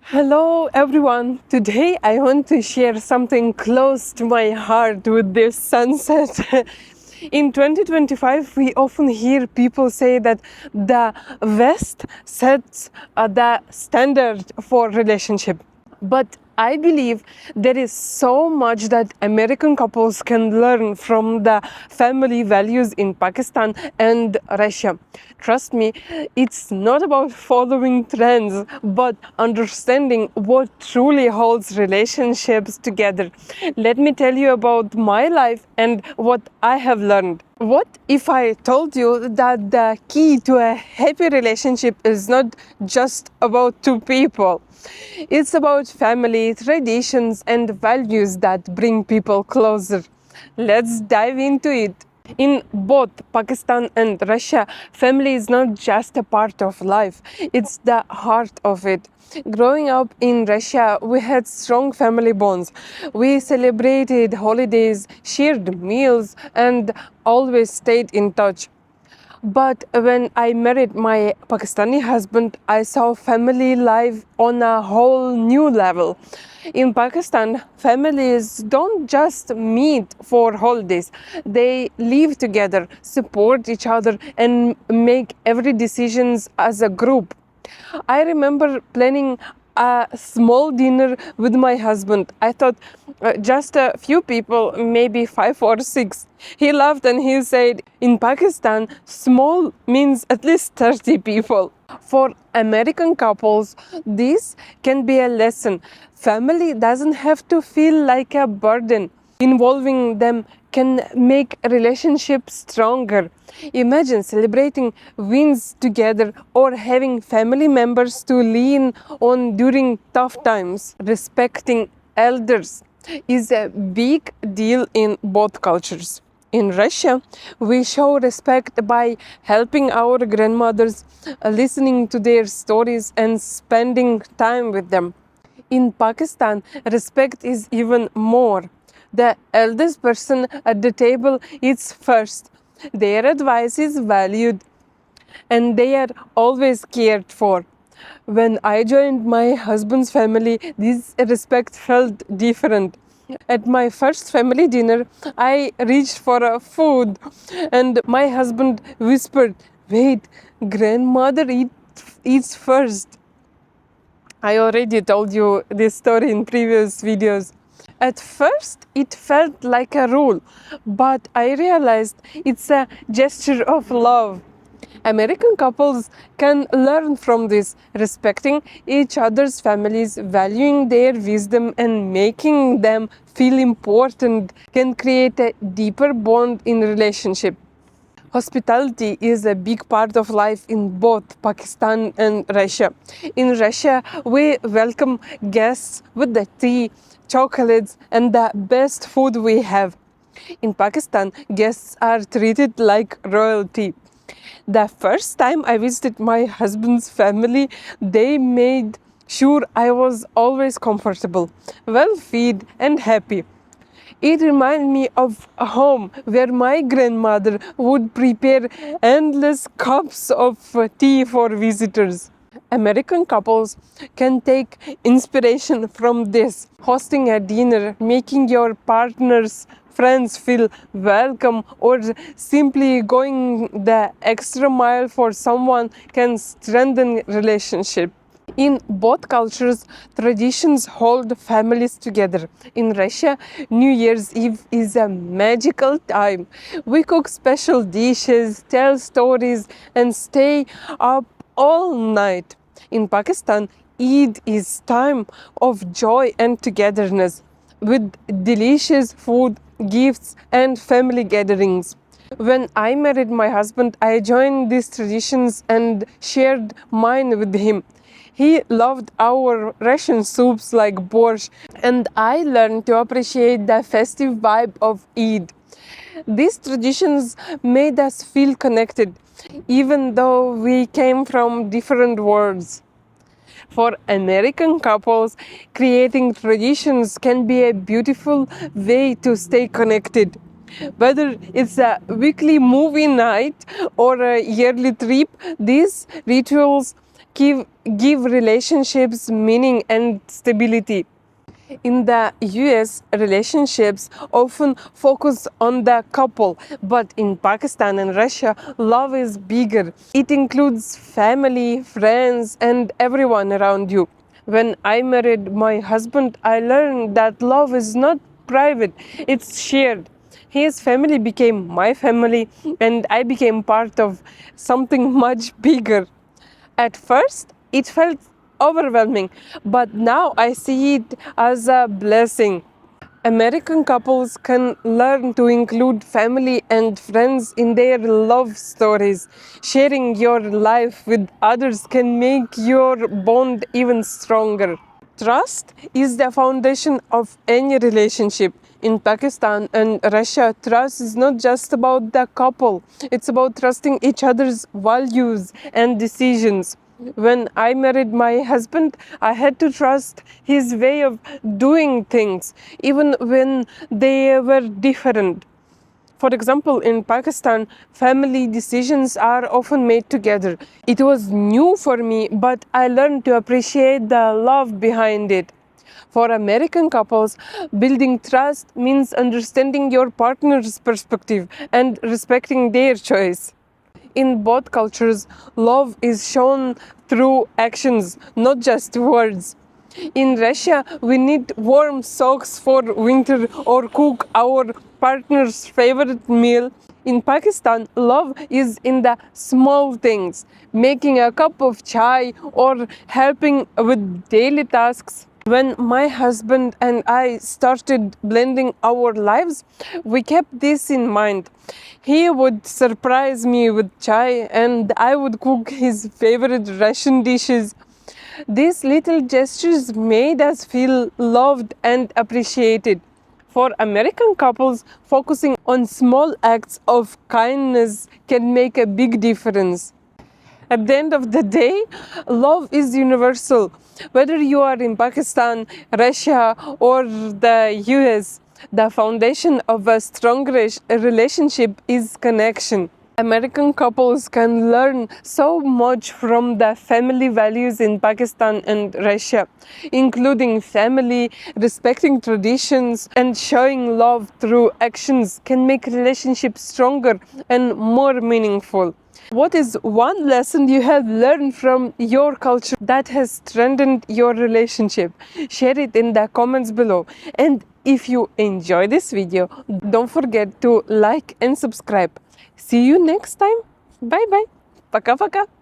Hello everyone. Today I want to share something close to my heart with this sunset. In 2025, we often hear people say that the West sets the standard for relationship. But I believe there is so much that American couples can learn from the family values in Pakistan and Russia. Trust me, it's not about following trends, but understanding what truly holds relationships together. Let me tell you about my life and what I have learned. What if I told you that the key to a happy relationship is not just about two people? It's about family, traditions, and values that bring people closer. Let's dive into it. In both Pakistan and Russia, family is not just a part of life, it's the heart of it. Growing up in Russia, we had strong family bonds. We celebrated holidays, shared meals, and always stayed in touch. But when I married my Pakistani husband, I saw family life on a whole new level. In Pakistan, families don't just meet for holidays. They live together, support each other, and make every decisions as a group. I remember planning a small dinner with my husband. I thought just a few people, maybe 5 or 6. He laughed and he said, in Pakistan, small means at least 30 people. For American couples, this can be a lesson. Family doesn't have to feel like a burden. Involving them can make a relationship stronger. Imagine celebrating wins together or having family members to lean on during tough times. Respecting elders is a big deal in both cultures. In Russia, we show respect by helping our grandmothers, listening to their stories, and spending time with them. In Pakistan, respect is even more. The eldest person at the table is first. Their advice is valued and they are always cared for. When I joined my husband's family, this respect felt different. At my first family dinner, I reached for a food and my husband whispered, "Wait, grandmother eats first." I already told you this story in previous videos. At first, it felt like a rule, but I realized it's a gesture of love. American couples can learn from this, respecting each other's families, valuing their wisdom, and making them feel important can create a deeper bond in relationship. Hospitality is a big part of life in both Pakistan and Russia. In Russia, we welcome guests with the tea, chocolates, and the best food we have. In Pakistan, guests are treated like royalty. The first time I visited my husband's family, they made sure I was always comfortable, well fed, and happy. It reminded me of a home where my grandmother would prepare endless cups of tea for visitors. American couples can take inspiration from this. Hosting a dinner, making your partner's friends feel welcome, or simply going the extra mile for someone can strengthen relationship. In both cultures, traditions hold families together. In Russia, New Year's Eve is a magical time. We cook special dishes, tell stories, and stay up all night. In Pakistan, Eid is time of joy and togetherness with delicious food, gifts, and family gatherings. When I married my husband, I joined these traditions and shared mine with him. He loved our Russian soups like borscht, and I learned to appreciate the festive vibe of Eid. These traditions made us feel connected, even though we came from different worlds. For American couples, creating traditions can be a beautiful way to stay connected. Whether it's a weekly movie night or a yearly trip, these rituals give relationships meaning and stability. In the US, relationships often focus on the couple, but in Pakistan and Russia, love is bigger. It includes family, friends, and everyone around you. When I married my husband, I learned that love is not private, it's shared. His family became my family, and I became part of something much bigger. At first, it felt overwhelming, but now I see it as a blessing. American couples can learn to include family and friends in their love stories. Sharing your life with others can make your bond even stronger. Trust is the foundation of any relationship. In Pakistan and Russia, trust is not just about the couple, it's about trusting each other's values and decisions. When I married my husband, I had to trust his way of doing things, even when they were different. For example, in Pakistan, family decisions are often made together. It was new for me, but I learned to appreciate the love behind it. For American couples, building trust means understanding your partner's perspective and respecting their choice. In both cultures, love is shown through actions, not just words. In Russia, we knit warm socks for winter or cook our partner's favorite meal. In Pakistan, love is in the small things, making a cup of chai or helping with daily tasks. When my husband and I started blending our lives, we kept this in mind. He would surprise me with chai, and I would cook his favorite Russian dishes. These little gestures made us feel loved and appreciated. For American couples, focusing on small acts of kindness can make a big difference. At the end of the day, love is universal. Whether you are in Pakistan, Russia, or the US, the foundation of a strong relationship is connection. American couples can learn so much from the family values in Pakistan and Russia, including family, respecting traditions, and showing love through actions can make relationships stronger and more meaningful. What is one lesson you have learned from your culture that has strengthened your relationship? Share it in the comments below. And if you enjoy this video, don't forget to like and subscribe. See you next time. Bye bye. Пока-пока.